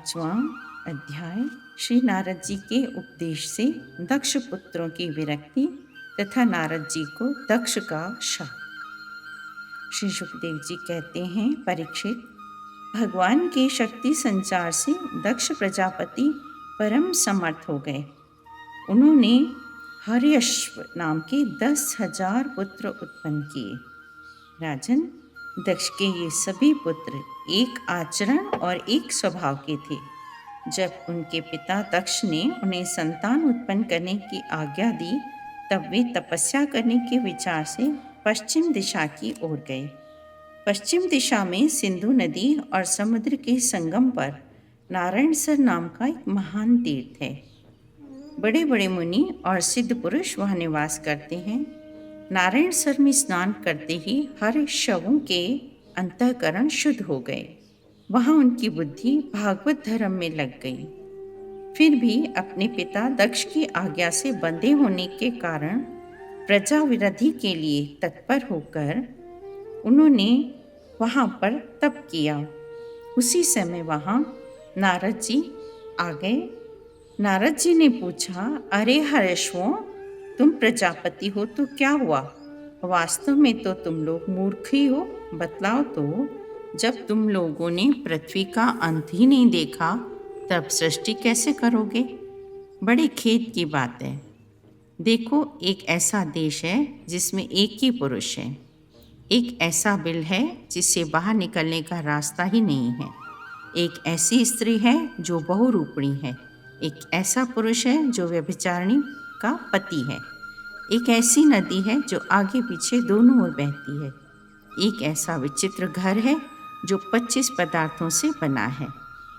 5वां अध्याय श्री नारद जी के उपदेश से दक्ष पुत्रों की विरक्ति तथा नारद जी को दक्ष का शाप। श्री सुखदेव जी कहते हैं, परीक्षित, भगवान के शक्ति संचार से दक्ष प्रजापति परम समर्थ हो गए। उन्होंने हर्यश्व नाम के 10,000 पुत्र उत्पन्न किए। राजन, दक्ष के ये सभी पुत्र एक आचरण और एक स्वभाव के थे। जब उनके पिता दक्ष ने उन्हें संतान उत्पन्न करने की आज्ञा दी, तब वे तपस्या करने के विचार से पश्चिम दिशा की ओर गए। पश्चिम दिशा में सिंधु नदी और समुद्र के संगम पर नारायणसर नाम का एक महान तीर्थ है। बड़े बड़े मुनि और सिद्ध पुरुष वहाँ निवास करते हैं। नारायणसर में स्नान करते ही हर शवों के अंतःकरण शुद्ध हो गए। वहाँ उनकी बुद्धि भागवत धर्म में लग गई। फिर भी अपने पिता दक्ष की आज्ञा से बंधे होने के कारण प्रजा विरोधी के लिए तत्पर होकर उन्होंने वहाँ पर तप किया। उसी समय वहाँ नारद जी आ गए। नारद जी ने पूछा, अरे हर्षवों, तुम प्रजापति हो तो क्या हुआ? वास्तव में तो तुम लोग मूर्ख ही हो। बतलाओ तो, जब तुम लोगों ने पृथ्वी का अंत ही नहीं देखा, तब सृष्टि कैसे करोगे? बड़े खेद की बात है। देखो, एक ऐसा देश है जिसमें एक ही पुरुष है। एक ऐसा बिल है जिससे बाहर निकलने का रास्ता ही नहीं है। एक ऐसी स्त्री है जो बहुरूपणी है। एक ऐसा पुरुष है जो व्यभिचारिणी का पति है। एक ऐसी नदी है जो आगे पीछे दोनों ओर बहती है। एक ऐसा विचित्र घर है जो 25 पदार्थों से बना है।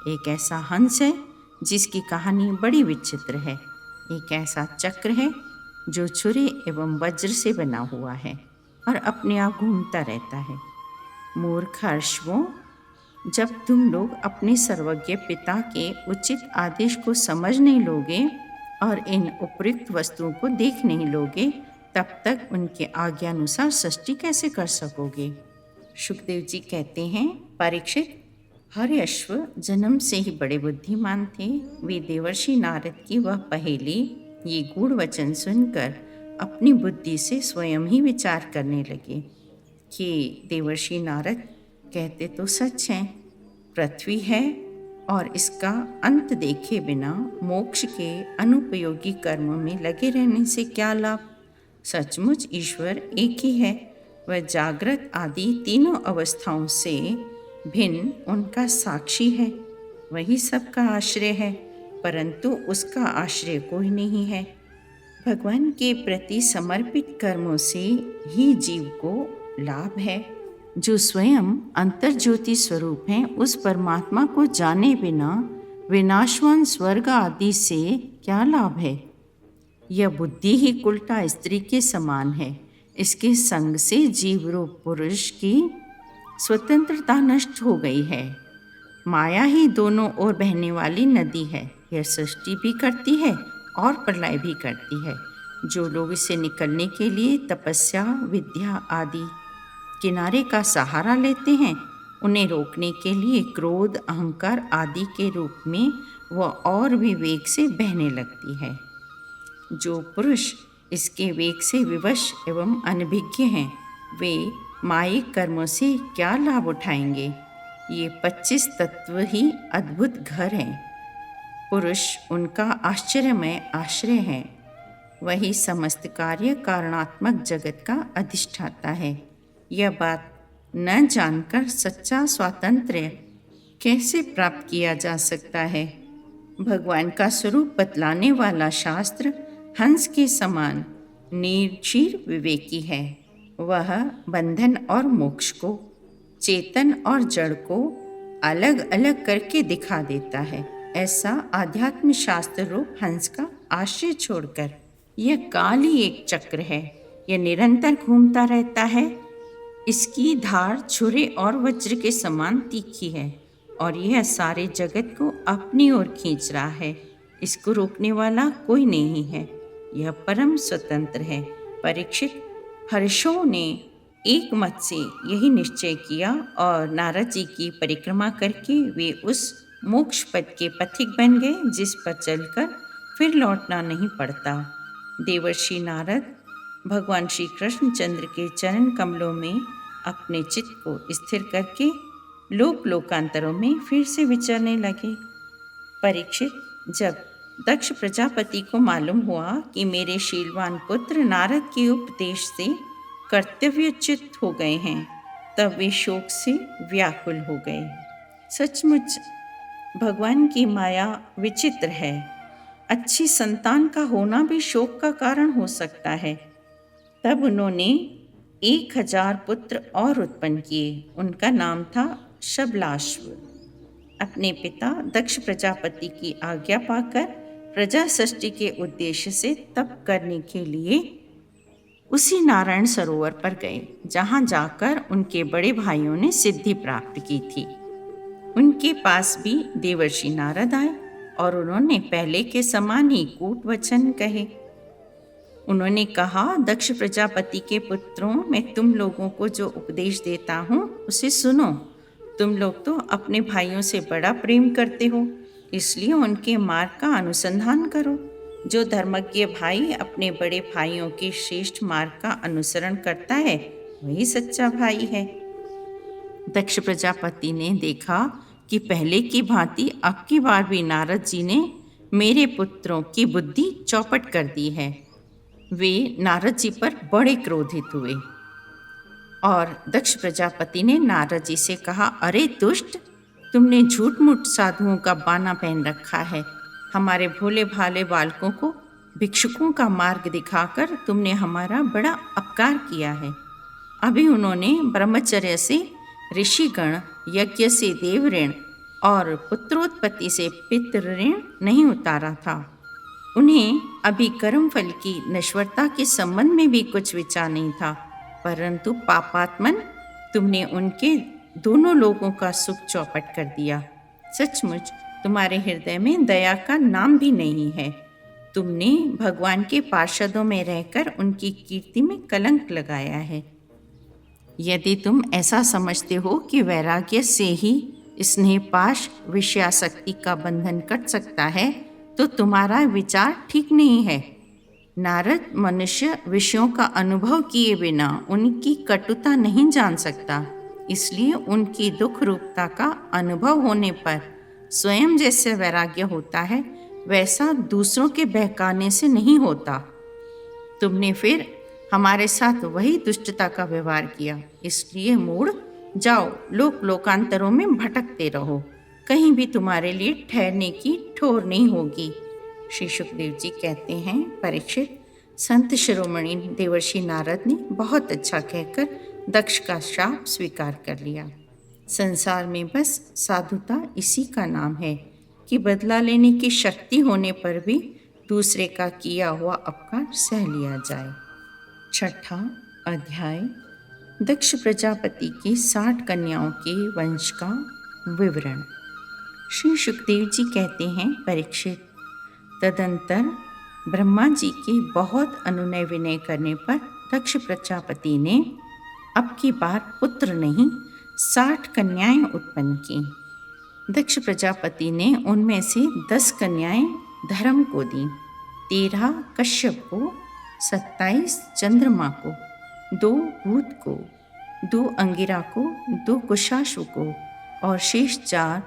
एक ऐसा हंस है जिसकी कहानी बड़ी विचित्र है। एक ऐसा चक्र है जो छुरे एवं वज्र से बना हुआ है और अपने आप घूमता रहता है। मूर्ख हर्षवों, जब तुम लोग अपने सर्वज्ञ पिता के उचित आदेश को समझ नहीं लोगे और इन उपयुक्त वस्तुओं को देख नहीं लोगे, तब तक उनके आज्ञानुसार सृष्टि कैसे कर सकोगे? सुखदेव जी कहते हैं, परीक्षित, हर्यश्व जन्म से ही बड़े बुद्धिमान थे। वे देवर्षि नारद की वह पहेली, ये गूढ़ वचन सुनकर अपनी बुद्धि से स्वयं ही विचार करने लगे कि देवर्षि नारद कहते तो सच हैं। पृथ्वी है और इसका अंत देखे बिना मोक्ष के अनुपयोगी कर्म में लगे रहने से क्या लाभ? सचमुच ईश्वर एक ही है। वह जागृत आदि तीनों अवस्थाओं से भिन्न उनका साक्षी है। वही सबका आश्रय है, परंतु उसका आश्रय कोई नहीं है। भगवान के प्रति समर्पित कर्मों से ही जीव को लाभ है। जो स्वयं अंतर्ज्योति स्वरूप हैं, उस परमात्मा को जाने बिना विनाशवान स्वर्ग आदि से क्या लाभ है? यह बुद्धि ही कुलटा स्त्री के समान है। इसके संग से जीव रूप पुरुष की स्वतंत्रता नष्ट हो गई है। माया ही दोनों ओर बहने वाली नदी है। यह सृष्टि भी करती है और प्रलय भी करती है। जो लोग इसे निकलने के लिए तपस्या, विद्या आदि किनारे का सहारा लेते हैं, उन्हें रोकने के लिए क्रोध, अहंकार आदि के रूप में वह और भी वेग से बहने लगती है। जो पुरुष इसके वेग से विवश एवं अनभिज्ञ हैं, वे मायिक कर्मों से क्या लाभ उठाएंगे? ये 25 तत्व ही अद्भुत घर हैं। पुरुष उनका आश्चर्यमय आश्रय है। वही समस्त कार्य कारणात्मक जगत का अधिष्ठाता है। यह बात न जानकर सच्चा स्वातंत्र्य कैसे प्राप्त किया जा सकता है? भगवान का स्वरूप बतलाने वाला शास्त्र हंस के समान निर्शील विवेकी है। वह बंधन और मोक्ष को, चेतन और जड़ को अलग अलग करके दिखा देता है। ऐसा आध्यात्म शास्त्र रूप हंस का आश्रय छोड़कर यह काल ही एक चक्र है। यह निरंतर घूमता रहता है। इसकी धार छुरे और वज्र के समान तीखी है और यह सारे जगत को अपनी ओर खींच रहा है। इसको रोकने वाला कोई नहीं है। यह परम स्वतंत्र है। परीक्षित, हर्षों ने एक मत से यही निश्चय किया और नारद जी की परिक्रमा करके वे उस मोक्ष पद के पथिक बन गए, जिस पर चलकर फिर लौटना नहीं पड़ता। देवर्षि नारद भगवान श्री कृष्णचंद्र के चरण कमलों में अपने चित्त को स्थिर करके लोक लोकांतरों में फिर से विचरने लगे। परीक्षित, जब दक्ष प्रजापति को मालूम हुआ कि मेरे शीलवान पुत्र नारद के उपदेश से कर्तव्यच्युत हो गए हैं, तब वे शोक से व्याकुल हो गए। सचमुच भगवान की माया विचित्र है। अच्छी संतान का होना भी शोक का कारण हो सकता है। तब उन्होंने 1000 पुत्र और उत्पन्न किए। उनका नाम था शबलाश्व। अपने पिता दक्ष प्रजापति की आज्ञा पाकर प्रजा सृष्टि के उद्देश्य से तप करने के लिए उसी नारायण सरोवर पर गए, जहाँ जाकर उनके बड़े भाइयों ने सिद्धि प्राप्त की थी। उनके पास भी देवर्षि नारद आए और उन्होंने पहले के समान ही कूट वचन कहे। उन्होंने कहा, दक्ष प्रजापति के पुत्रों, मैं तुम लोगों को जो उपदेश देता हूँ उसे सुनो। तुम लोग तो अपने भाइयों से बड़ा प्रेम करते हो, इसलिए उनके मार्ग का अनुसंधान करो। जो धर्मज्ञ भाई अपने बड़े भाइयों के श्रेष्ठ मार्ग का अनुसरण करता है, वही सच्चा भाई है। दक्ष प्रजापति ने देखा कि पहले की भांति अब की बार भी नारद जी ने मेरे पुत्रों की बुद्धि चौपट कर दी है। वे नारद जी पर बड़े क्रोधित हुए और दक्ष प्रजापति ने नारद जी से कहा, अरे दुष्ट, तुमने झूठ मूठ साधुओं का बाना पहन रखा है। हमारे भोले भाले बालकों को भिक्षुकों का मार्ग दिखाकर तुमने हमारा बड़ा अपकार किया है। अभी उन्होंने ब्रह्मचर्य से ऋषिगण, यज्ञ से देव ऋण और पुत्रोत्पत्ति से पितृ ऋण नहीं उतारा था। उन्हें अभी कर्म फल की नश्वरता के संबंध में भी कुछ विचार नहीं था, परंतु पापात्मन, तुमने उनके दोनों लोगों का सुख चौपट कर दिया। सचमुच तुम्हारे हृदय में दया का नाम भी नहीं है। तुमने भगवान के पार्षदों में रहकर उनकी कीर्ति में कलंक लगाया है। यदि तुम ऐसा समझते हो कि वैराग्य से ही स्नेहपाश विषयासक्ति का बंधन कट सकता है, तो तुम्हारा विचार ठीक नहीं है। नारद मनुष्य विषयों का अनुभव किए बिना उनकी कटुता नहीं जान सकता, इसलिए उनकी दुख रूपता का अनुभव होने पर स्वयं जैसे वैराग्य होता है, वैसा दूसरों के बहकाने से नहीं होता। तुमने फिर हमारे साथ वही दुष्टता का व्यवहार किया, इसलिए मूढ़, जाओ लोक लोकांतरों में भटकते रहो, कहीं भी तुम्हारे लिए ठहरने की ठोर नहीं होगी। श्री सुखदेव जी कहते हैं, परीक्षित, संत शिरोमणि देवर्षि नारद ने बहुत अच्छा कहकर दक्ष का श्राप स्वीकार कर लिया। संसार में बस साधुता इसी का नाम है कि बदला लेने की शक्ति होने पर भी दूसरे का किया हुआ अपकार सह लिया जाए। 6वां अध्याय, दक्ष प्रजापति की 60 कन्याओं के वंश का विवरण। श्री सुखदेव जी कहते हैं, परीक्षित, तदंतर ब्रह्मा जी के बहुत अनुनय विनय करने पर दक्ष प्रजापति ने अब की बार पुत्र नहीं 60 कन्याएं उत्पन्न की। दक्ष प्रजापति ने उनमें से 10 कन्याएं धर्म को दी, 13 कश्यप को, 27 चंद्रमा को, 2 भूत को, 2 अंगिरा को, 2 कुशाशु को और शेष 4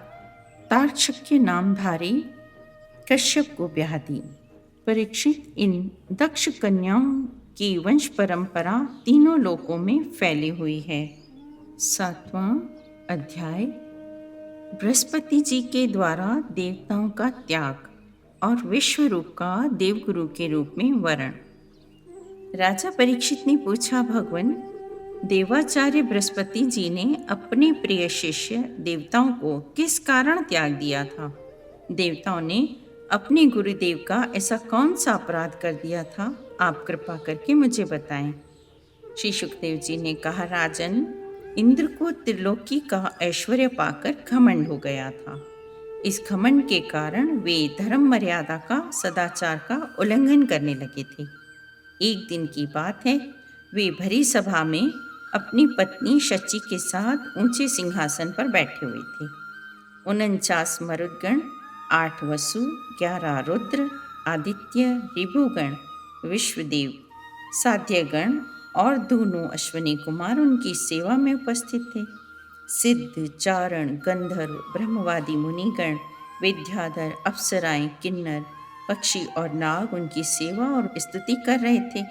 तार्क्षक्य नामधारी कश्यप को ब्याह दी। परीक्षित, इन दक्ष कन्याओं की वंश परंपरा तीनों लोकों में फैली हुई है। 7वां अध्याय, बृहस्पति जी के द्वारा देवताओं का त्याग और विश्वरूप का देवगुरु के रूप में वर्ण। राजा परीक्षित ने पूछा, भगवान, देवाचार्य बृहस्पति जी ने अपने प्रिय शिष्य देवताओं को किस कारण त्याग दिया था? देवताओं ने अपने गुरुदेव का ऐसा कौन सा अपराध कर दिया था? आप कृपा करके मुझे बताएं। श्री सुखदेव जी ने कहा, राजन, इंद्र को त्रिलोकी का ऐश्वर्य पाकर घमंड हो गया था। इस घमंड के कारण वे धर्म मर्यादा का, सदाचार का उल्लंघन करने लगे थे। एक दिन की बात है, वे भरी सभा में अपनी पत्नी शची के साथ ऊंचे सिंहासन पर बैठे हुए थे। 49 मरुदगण, 8 वसु, 11 रुद्र, आदित्य, रिभुगण, विश्वदेव, साध्यगण और दोनों अश्विनी कुमार उनकी सेवा में उपस्थित थे। सिद्ध, चारण, गंधर्व, ब्रह्मवादी मुनिगण, विद्याधर, अप्सराएं, किन्नर, पक्षी और नाग उनकी सेवा और स्तुति कर रहे थे।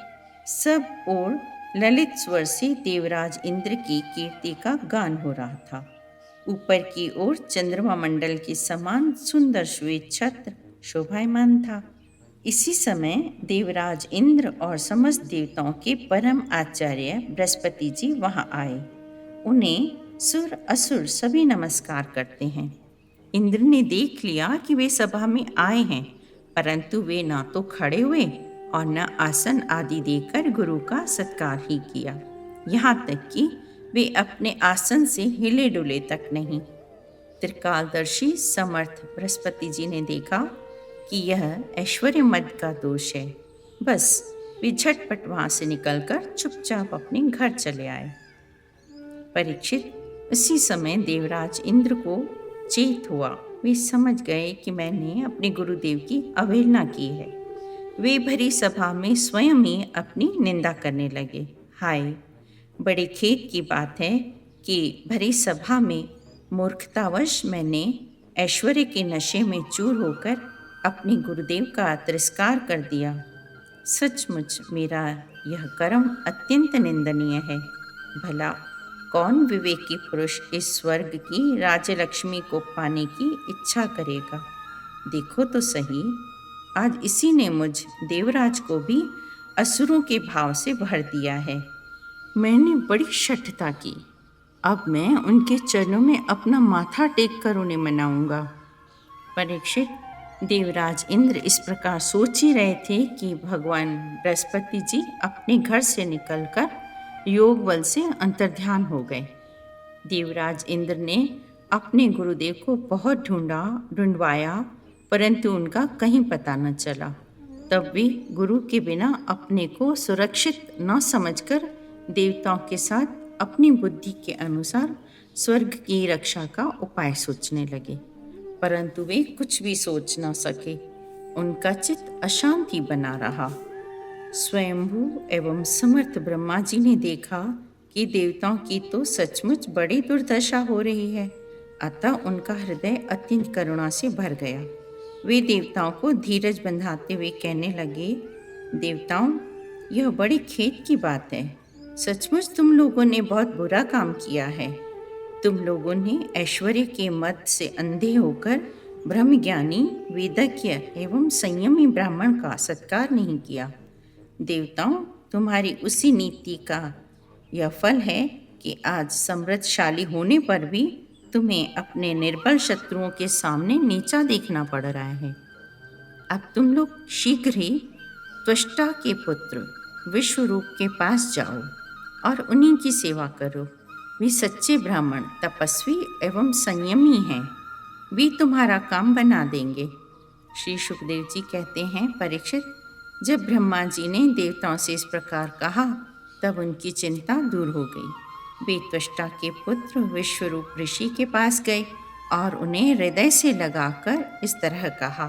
सब ओर ललित स्वर से देवराज इंद्र की कीर्ति का गान हो रहा था। ऊपर की ओर चंद्रमा मंडल के समान सुंदर श्वेत छत्र शोभायमान था। इसी समय देवराज इंद्र और समस्त देवताओं के परम आचार्य बृहस्पति जी वहां आए। उन्हें सुर असुर सभी नमस्कार करते हैं। इंद्र ने देख लिया कि वे सभा में आए हैं, परंतु वे ना तो खड़े हुए और न आसन आदि देकर गुरु का सत्कार ही किया। यहाँ तक कि वे अपने आसन से हिले डुले तक नहीं। त्रिकालदर्शी समर्थ बृहस्पति जी ने देखा कि यह ऐश्वर्य मद का दोष है। बस वे झटपट वहां से निकलकर चुपचाप अपने घर चले आए। परीक्षित, उसी समय देवराज इंद्र को चेत हुआ। वे समझ गए कि मैंने अपने गुरुदेव की अवहेलना की है। वे भरी सभा में स्वयं ही अपनी निंदा करने लगे। हाय, बड़े खेद की बात है कि भरी सभा में मूर्खतावश मैंने ऐश्वर्य के नशे में चूर होकर अपने गुरुदेव का तिरस्कार कर दिया। सचमुच मेरा यह कर्म अत्यंत निंदनीय है। भला कौन विवेकी पुरुष इस स्वर्ग की राजलक्ष्मी को पाने की इच्छा करेगा? देखो तो सही, आज इसी ने मुझ देवराज को भी असुरों के भाव से भर दिया है। मैंने बड़ी शठता की। अब मैं उनके चरणों में अपना माथा टेक कर उन्हें मनाऊंगा। परीक्षित, देवराज इंद्र इस प्रकार सोच ही रहे थे कि भगवान बृहस्पति जी अपने घर से निकलकर योग बल से अंतर्ध्यान हो गए। देवराज इंद्र ने अपने गुरुदेव को बहुत ढूंढवाया, परंतु उनका कहीं पता न चला। तब वे गुरु के बिना अपने को सुरक्षित न समझकर देवताओं के साथ अपनी बुद्धि के अनुसार स्वर्ग की रक्षा का उपाय सोचने लगे, परंतु वे कुछ भी सोच न सके। उनका चित्त अशांति बना रहा। स्वयंभू एवं समर्थ ब्रह्मा जी ने देखा कि देवताओं की तो सचमुच बड़ी दुर्दशा हो रही है, अतः उनका हृदय अत्यंत करुणा से भर गया। वे देवताओं को धीरज बंधाते हुए कहने लगे, देवताओं, यह बड़ी खेद की बात है। सचमुच तुम लोगों ने बहुत बुरा काम किया है। तुम लोगों ने ऐश्वर्य के मद से अंधे होकर ब्रह्मज्ञानी, वेदज्ञ एवं संयमी ब्राह्मण का सत्कार नहीं किया। देवताओं, तुम्हारी उसी नीति का यह फल है कि आज समृद्धशाली होने पर भी तुम्हें अपने निर्बल शत्रुओं के सामने नीचा देखना पड़ रहा है। अब तुम लोग शीघ्र ही त्वष्टा के पुत्र विश्वरूप के पास जाओ और उन्हीं की सेवा करो। वे सच्चे ब्राह्मण, तपस्वी एवं संयमी हैं। वे तुम्हारा काम बना देंगे। श्री सुखदेव जी कहते हैं, परीक्षित, जब ब्रह्मा जी ने देवताओं से इस प्रकार कहा, तब उनकी चिंता दूर हो गई। वे त्वष्टा के पुत्र विश्वरूप ऋषि के पास गए और उन्हें हृदय से लगाकर इस तरह कहा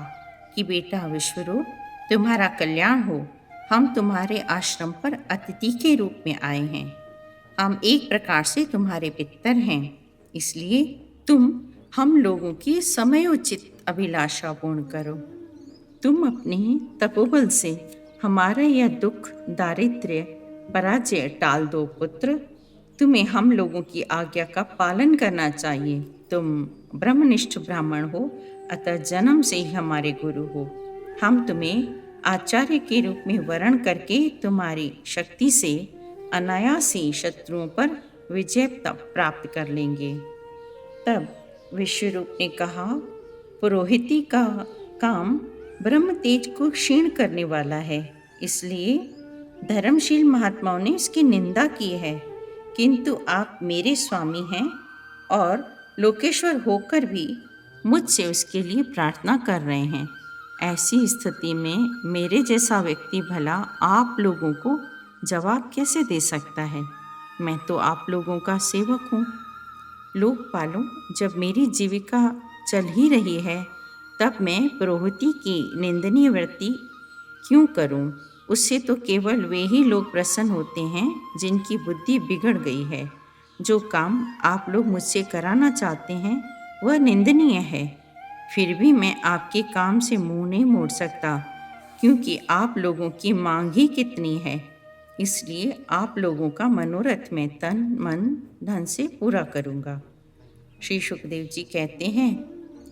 कि बेटा विश्वरूप, तुम्हारा कल्याण हो। हम तुम्हारे आश्रम पर अतिथि के रूप में आए हैं। हम एक प्रकार से तुम्हारे पितर हैं, इसलिए तुम हम लोगों की समयोचित अभिलाषा पूर्ण करो। तुम अपने तपोबल से हमारा यह दुख, दारिद्र्य, पराजय टाल दो पुत्र। तुम्हें हम लोगों की आज्ञा का पालन करना चाहिए। तुम ब्रह्मनिष्ठ ब्राह्मण हो, अतः जन्म से ही हमारे गुरु हो। हम तुम्हें आचार्य के रूप में वर्ण करके तुम्हारी शक्ति से अनायास ही शत्रुओं पर विजय प्राप्त कर लेंगे। तब विश्वरूप ने कहा, पुरोहिती का काम ब्रह्म तेज को क्षीण करने वाला है, इसलिए धर्मशील महात्माओं ने इसकी निंदा की है। किंतु आप मेरे स्वामी हैं और लोकेश्वर होकर भी मुझसे उसके लिए प्रार्थना कर रहे हैं। ऐसी स्थिति में मेरे जैसा व्यक्ति भला आप लोगों को जवाब कैसे दे सकता है? मैं तो आप लोगों का सेवक हूँ। लोकपालों, जब मेरी जीविका चल ही रही है, तब मैं पुरोहिती की निंदनीय वृत्ति क्यों करूं? उससे तो केवल वे ही लोग प्रसन्न होते हैं जिनकी बुद्धि बिगड़ गई है। जो काम आप लोग मुझसे कराना चाहते हैं वह निंदनीय है। फिर भी मैं आपके काम से मुंह नहीं मोड़ सकता, क्योंकि आप लोगों की मांग ही कितनी है। इसलिए आप लोगों का मनोरथ मैं तन मन धन से पूरा करूँगा। श्री सुखदेव जी कहते हैं,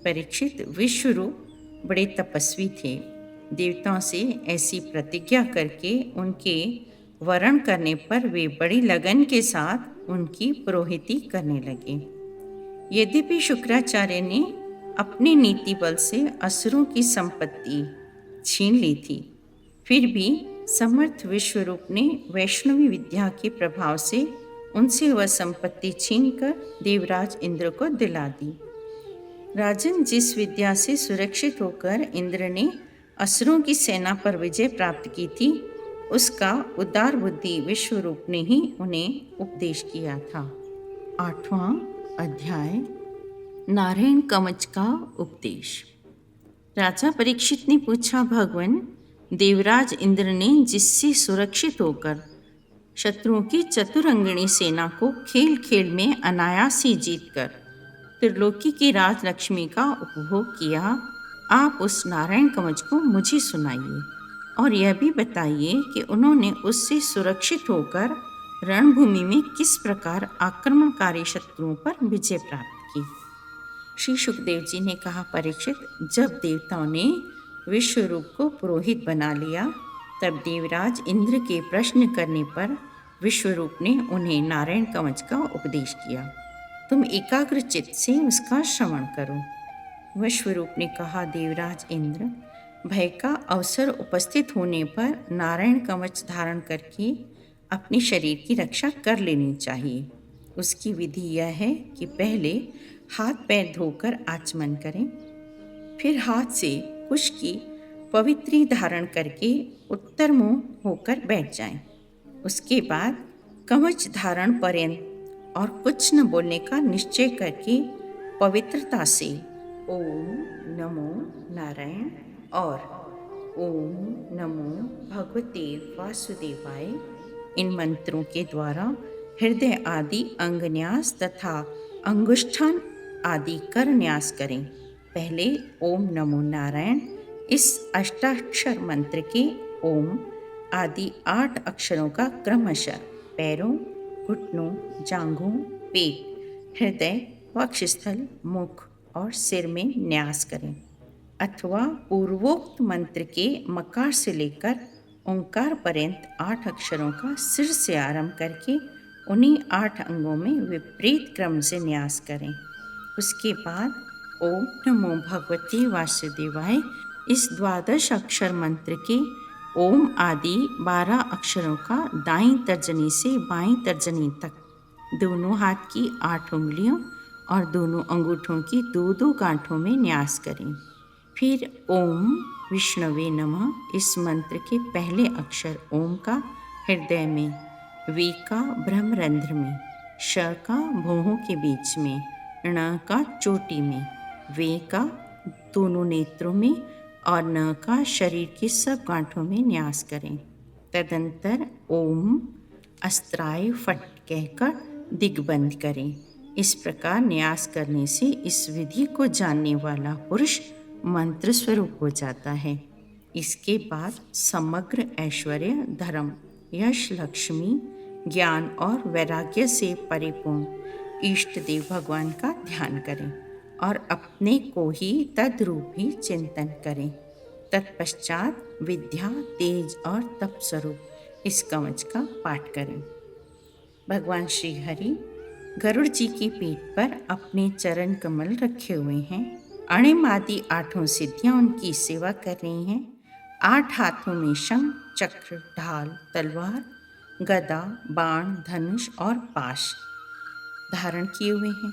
परीक्षित विश्वरूप बड़े तपस्वी थे। देवताओं से ऐसी प्रतिज्ञा करके उनके वरण करने पर वे बड़ी लगन के साथ उनकी पुरोहिती करने लगे। यद्यपि शुक्राचार्य ने अपनी नीति बल से असुरों की संपत्ति छीन ली थी, फिर भी समर्थ विश्वरूप ने वैष्णवी विद्या के प्रभाव से उनसे वह संपत्ति छीनकर देवराज इंद्र को दिला दी। राजन, जिस विद्या से सुरक्षित होकर इंद्र ने असुरों की सेना पर विजय प्राप्त की थी, उसका उदार बुद्धि विश्वरूप ने ही उन्हें उपदेश किया था। 8वां अध्याय, नारायण कवच का उपदेश। राजा परीक्षित ने पूछा, भगवान, देवराज इंद्र ने जिससे सुरक्षित होकर शत्रुओं की चतुरंगिणी सेना को खेल खेल में अनायास ही जीतकर त्रिलोकी की राजलक्ष्मी का उपभोग किया, आप उस नारायण कवच को मुझे सुनाइए और यह भी बताइए कि उन्होंने उससे सुरक्षित होकर रणभूमि में किस प्रकार आक्रमणकारी शत्रुओं पर विजय प्राप्त की। श्री सुखदेव जी ने कहा, परीक्षित, जब देवताओं ने विश्वरूप को पुरोहित बना लिया, तब देवराज इंद्र के प्रश्न करने पर विश्वरूप ने उन्हें नारायण कवच का उपदेश किया। तुम एकाग्र चित्त से उसका श्रवण करो। विश्वरूप ने कहा, देवराज इंद्र, भय का अवसर उपस्थित होने पर नारायण कवच धारण करके अपने शरीर की रक्षा कर लेनी चाहिए। उसकी विधि यह है कि पहले हाथ पैर धोकर आचमन करें, फिर हाथ से कुश की पवित्री धारण करके उत्तर मुंह होकर बैठ जाएं। उसके बाद कवच धारण पर्यंत और कुछ न बोलने का निश्चय करके पवित्रता से ओम नमो नारायण और ओम नमो भगवते वासुदेवाय इन मंत्रों के द्वारा हृदय आदि अंगन्यास तथा अंगुष्ठान आदि कर न्यास करें। पहले ओम नमो नारायण इस अष्टाक्षर मंत्र के ओम आदि 8 अक्षरों का क्रमशः पैरों, घुटनों, जांघों, पेट, हृदय, वक्षस्थल, मुख और सिर में न्यास करें, अथवा पूर्वोक्त मंत्र के मकार से लेकर ओंकार पर्यंत 8 अक्षरों का सिर से आरंभ करके उन्हीं 8 अंगों में विपरीत क्रम से न्यास करें। उसके बाद ओम नमो भगवते वासुदेवाय इस 12 अक्षर मंत्र के ओम आदि 12 अक्षरों का दाईं तर्जनी से बाईं तर्जनी तक दोनों हाथ की 8 उंगलियों और दोनों अंगूठों की 2-2 गांठों में न्यास करें। फिर ओम विष्णवे नमः इस मंत्र के पहले अक्षर ओम का हृदय में, वे का ब्रह्मरंध्र में, श का भौहों के बीच में, ण का चोटी में, वे का दोनों नेत्रों में और न का शरीर की सब गांठों में न्यास करें। तदंतर ओम अस्त्राय फट कहकर दिग्बंध करें। इस प्रकार न्यास करने से इस विधि को जानने वाला पुरुष मंत्र स्वरूप हो जाता है। इसके बाद समग्र ऐश्वर्य, धर्म, यश, लक्ष्मी, ज्ञान और वैराग्य से परिपूर्ण इष्ट देव भगवान का ध्यान करें और अपने को ही तद्रूप ही चिंतन करें। तत्पश्चात विद्या, तेज और तप स्वरूप इस कवच का पाठ करें। भगवान श्री हरि गरुड़ जी की पीठ पर अपने चरण कमल रखे हुए हैं। अणिम आदि 8 सिद्धियां उनकी सेवा कर रही हैं। 8 हाथों में शंख, चक्र, ढाल, तलवार, गदा, बाण, धनुष और पाश धारण किए हुए हैं।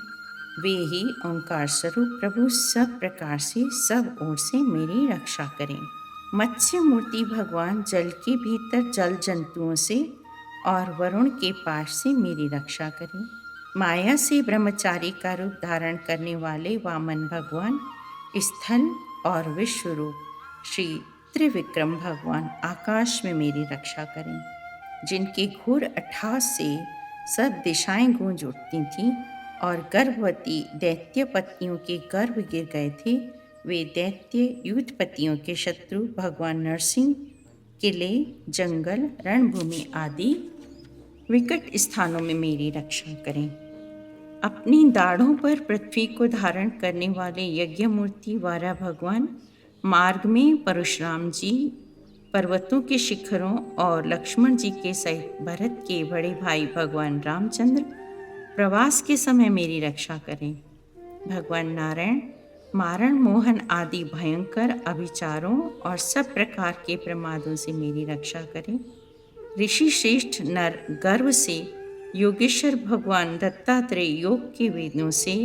वे ही ओंकार स्वरूप प्रभु सब प्रकार से सब ओर से मेरी रक्षा करें। मत्स्य मूर्ति भगवान जल के भीतर जल जंतुओं से और वरुण के पाश से मेरी रक्षा करें। माया से ब्रह्मचारी का रूप धारण करने वाले वामन भगवान, स्थल और विश्व रूप श्री त्रिविक्रम भगवान आकाश में मेरी रक्षा करें। जिनके घोर अट्टहास से सब दिशाएं गूंज उठती थीं और गर्भवती दैत्य पत्नियों के गर्भ गिर गए थे, वे दैत्य युद्धपतियों के शत्रु भगवान नरसिंह किले, जंगल, रणभूमि आदि विकट स्थानों में मेरी रक्षा करें। अपनी दाढ़ों पर पृथ्वी को धारण करने वाले यज्ञ मूर्ति वारा भगवान, मार्ग में परशुराम जी, पर्वतों के शिखरों और लक्ष्मण जी के सहित भरत के बड़े भाई भगवान रामचंद्र प्रवास के समय मेरी रक्षा करें। भगवान नारायण मारण मोहन आदि भयंकर अभिचारों और सब प्रकार के प्रमादों से मेरी रक्षा करें। ऋषि श्रेष्ठ नर गर्व से योगेश्वर भगवान दत्तात्रेय योग के वेदों से,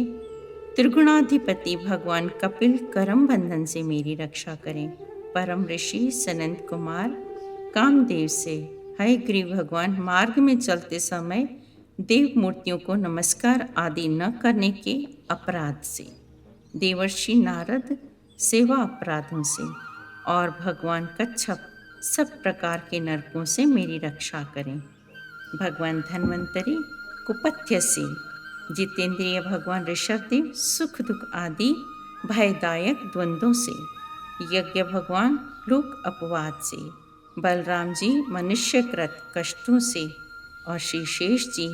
त्रिगुणाधिपति भगवान कपिल करम बंधन से मेरी रक्षा करें। परम ऋषि सनंद कुमार कामदेव से, हयग्रीव भगवान मार्ग में चलते समय देव मूर्तियों को नमस्कार आदि न करने के अपराध से, देवर्षि नारद सेवा अपराधों से और भगवान कच्छप सब प्रकार के नरकों से मेरी रक्षा करें। भगवान धन्वंतरी कुपथ्य से, जितेंद्रिय भगवान ऋषभदेव सुख दुख आदि भयदायक द्वंद्वों से, यज्ञ भगवान लोक अपवाद से, बलराम जी मनुष्यकृत कष्टों से और श्री शेष जी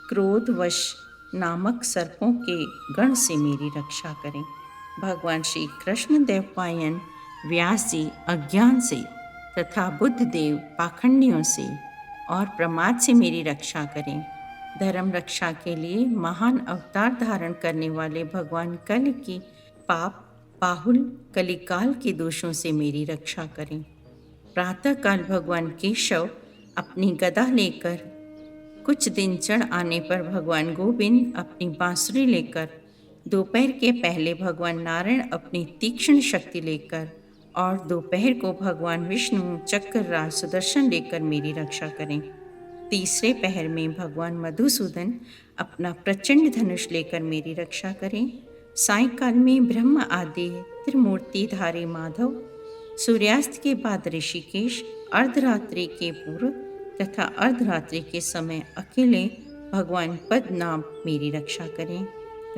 क्रोधवश नामक सर्पों के गण से मेरी रक्षा करें। भगवान श्री कृष्ण देवपायन व्यास जी अज्ञान से तथा बुद्ध देव पाखंडियों से और प्रमाद से मेरी रक्षा करें। धर्म रक्षा के लिए महान अवतार धारण करने वाले भगवान कल के पाप बाहुल कलिकाल के दोषों से मेरी रक्षा करें। प्रातःकाल भगवान केशव अपनी गदा लेकर, कुछ दिन चढ़ आने पर भगवान गोविंद अपनी बांसुरी लेकर, दोपहर के पहले भगवान नारायण अपनी तीक्ष्ण शक्ति लेकर और दोपहर को भगवान विष्णु चक्र राज सुदर्शन लेकर मेरी रक्षा करें। तीसरे पहर में भगवान मधुसूदन अपना प्रचंड धनुष लेकर मेरी रक्षा करें। सायंकाल में ब्रह्म आदि त्रिमूर्तिधारी माधव, सूर्यास्त के बाद ऋषिकेश, अर्धरात्रि के पूर्व तथा अर्धरात्रि के समय अकेले भगवान पद्मनाभ मेरी रक्षा करें।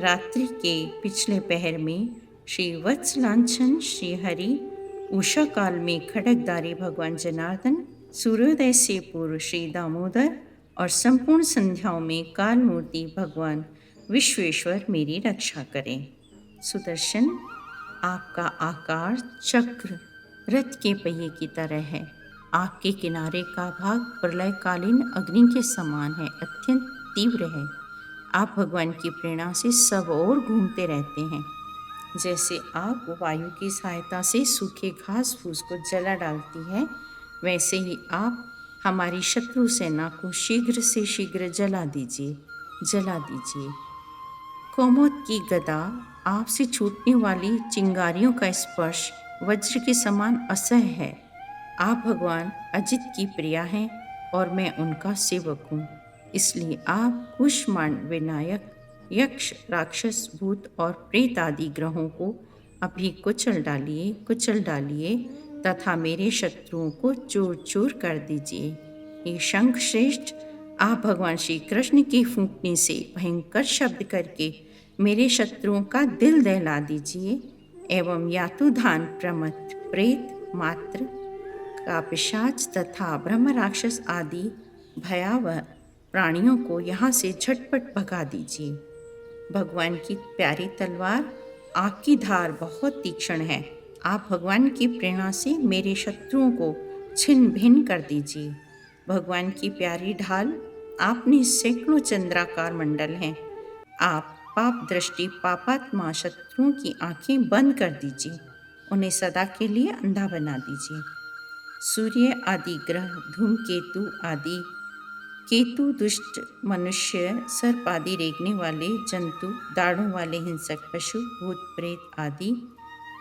रात्रि के पिछले पहर में श्री वत्सलांछन श्री हरि, उषा काल में खड्गधारी भगवान जनार्दन, सूर्योदय से पूर्व श्री दामोदर और संपूर्ण संध्याओं में काल मूर्ति भगवान विश्वेश्वर मेरी रक्षा करें। सुदर्शन, आपका आकार चक्र रथ के पहिए की तरह है। आपके किनारे का भाग प्रलयकालीन अग्नि के समान है, अत्यंत तीव्र है। आप भगवान की प्रेरणा से सब ओर घूमते रहते हैं। जैसे आग वायु की सहायता से सूखे घास फूस को जला डालती है, वैसे ही आप हमारी शत्रु सेना को शीघ्र से शीघ्र जला दीजिए, जला दीजिए। कौमोद की गदा, आपसे छूटने वाली चिंगारियों का स्पर्श वज्र के समान असह्य है। आप भगवान अजित की प्रिया हैं और मैं उनका सेवक हूँ, इसलिए आप कुष्मांड विनायक यक्ष, राक्षस, भूत और प्रेत आदि ग्रहों को अभी कुचल डालिए तथा मेरे शत्रुओं को चूर चूर कर दीजिए। ये शंख श्रेष्ठ, आप भगवान श्री कृष्ण की फूंकने से भयंकर शब्द करके मेरे शत्रुओं का दिल दहला दीजिए एवं यातुधान, प्रमथ, प्रेत, मात्र, कापिशाच तथा ब्रह्म राक्षस आदि भयावह प्राणियों को यहाँ से झटपट भगा दीजिए। भगवान की प्यारी तलवार, आग की धार बहुत तीक्ष्ण है। आप भगवान की प्रेरणा से मेरे शत्रुओं को छिन्न भिन्न कर दीजिए। भगवान की प्यारी ढाल, आपने सैकड़ों चंद्राकार मंडल हैं। आप पाप दृष्टि पापात्मा शत्रुओं की आंखें बंद कर दीजिए, उन्हें सदा के लिए अंधा बना दीजिए। सूर्य आदि ग्रह, धूमकेतु आदि केतु, दुष्ट मनुष्य, सर्प आदि रेंगने वाले जंतु, दाढ़ों वाले हिंसक पशु, भूत प्रेत आदि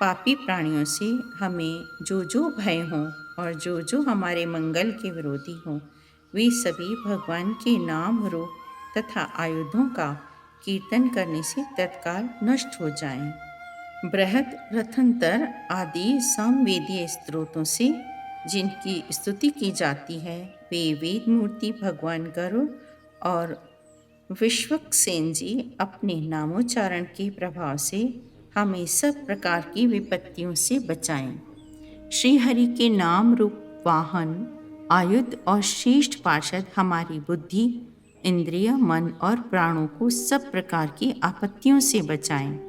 पापी प्राणियों से हमें जो जो भय हों और जो जो हमारे मंगल के विरोधी हों, वे सभी भगवान के नाम, रूप तथा आयुधों का कीर्तन करने से तत्काल नष्ट हो जाएं। बृहद रथंतर आदि सामवेदीय स्त्रोतों से जिनकी स्तुति की जाती है वे वेद मूर्ति भगवान गरुड़ और विश्वक्सेन जी अपने नामोच्चारण के प्रभाव से हमें सब प्रकार की विपत्तियों से बचाएं। श्री हरि के नाम रूप वाहन आयुध और श्रेष्ठ पार्षद हमारी बुद्धि इंद्रिय मन और प्राणों को सब प्रकार की आपत्तियों से बचाएं।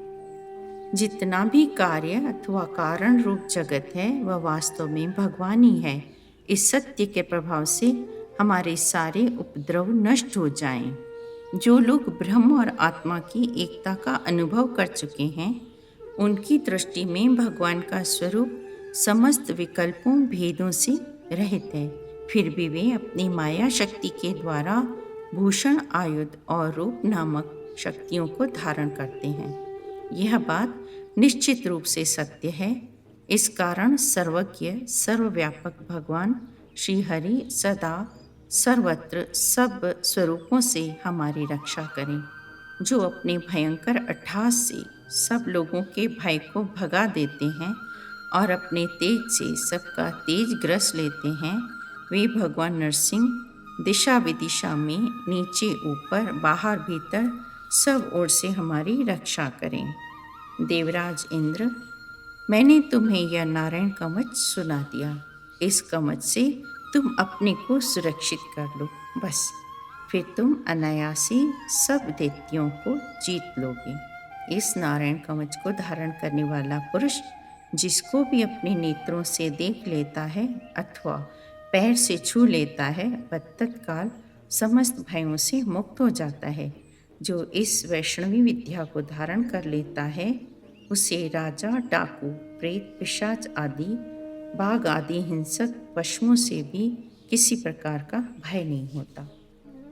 जितना भी कार्य अथवा कारण रूप जगत है वह वास्तव में भगवान ही है। इस सत्य के प्रभाव से हमारे सारे उपद्रव नष्ट हो जाएं। जो लोग ब्रह्म और आत्मा की एकता का अनुभव कर चुके हैं उनकी दृष्टि में भगवान का स्वरूप समस्त विकल्पों भेदों से रहित है। फिर भी वे अपनी माया शक्ति के द्वारा भूषण आयुध और रूप नामक शक्तियों को धारण करते हैं। यह बात निश्चित रूप से सत्य है। इस कारण सर्वज्ञ सर्वव्यापक भगवान श्री हरि सदा सर्वत्र सब स्वरूपों से हमारी रक्षा करें। जो अपने भयंकर अट्टहास से सब लोगों के भय को भगा देते हैं और अपने तेज से सबका तेज ग्रस लेते हैं, वे भगवान नरसिंह दिशा विदिशा में नीचे ऊपर बाहर भीतर सब ओर से हमारी रक्षा करें। देवराज इंद्र, मैंने तुम्हें यह नारायण कवच सुना दिया। इस कवच से तुम अपने को सुरक्षित कर लो, बस फिर तुम अनायासी सब दैत्यों को जीत लोगे। इस नारायण कवच को धारण करने वाला पुरुष जिसको भी अपने नेत्रों से देख लेता है अथवा पैर से छू लेता है वह तत्काल समस्त भयों से मुक्त हो जाता है। जो इस वैष्णवी विद्या को धारण कर लेता है उसे राजा डाकू प्रेत पिशाच आदि बाघ आदि हिंसक पशुओं से भी किसी प्रकार का भय नहीं होता।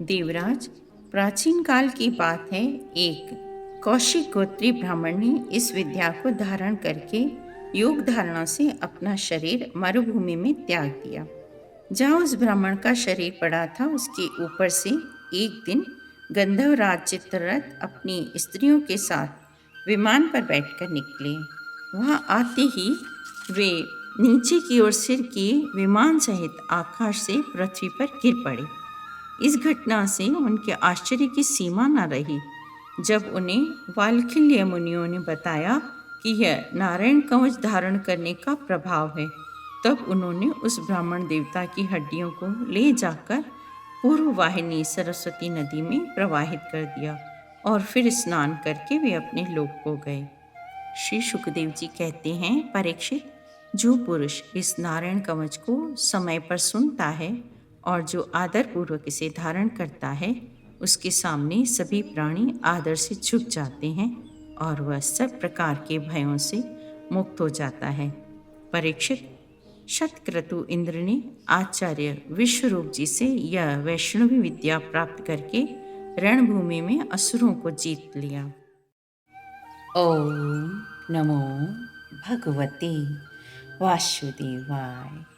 देवराज, प्राचीन काल की बात है, एक कौशिक गोत्री ब्राह्मण ने इस विद्या को धारण करके योग धारणा से अपना शरीर मरुभूमि में त्याग दिया। जहाँ उस ब्राह्मण का शरीर पड़ा था उसके ऊपर से एक दिन गंधर्वराज चित्ररथ अपनी स्त्रियों के साथ विमान पर बैठकर निकले। वहाँ आते ही वे नीचे की ओर सिर किए विमान सहित आकाश से पृथ्वी पर गिर पड़े। इस घटना से उनके आश्चर्य की सीमा न रही। जब उन्हें वाल्खिल्य मुनियों ने बताया कि यह नारायण कवच धारण करने का प्रभाव है, तब उन्होंने उस ब्राह्मण देवता की हड्डियों को ले जाकर पूर्व वाहिनी सरस्वती नदी में प्रवाहित कर दिया और फिर स्नान करके वे अपने लोक को गए। श्री सुखदेव जी कहते हैं, परीक्षित, जो पुरुष इस नारायण कवच को समय पर सुनता है और जो आदर पूर्वक इसे धारण करता है उसके सामने सभी प्राणी आदर से झुक जाते हैं और वह सब प्रकार के भयों से मुक्त हो जाता है। परीक्षित, शतक्रतु इंद्र ने आचार्य विश्वरूप जी से यह वैष्णवी विद्या प्राप्त करके रणभूमि में असुरों को जीत लिया। ओम नमो भगवते वासुदेवाय।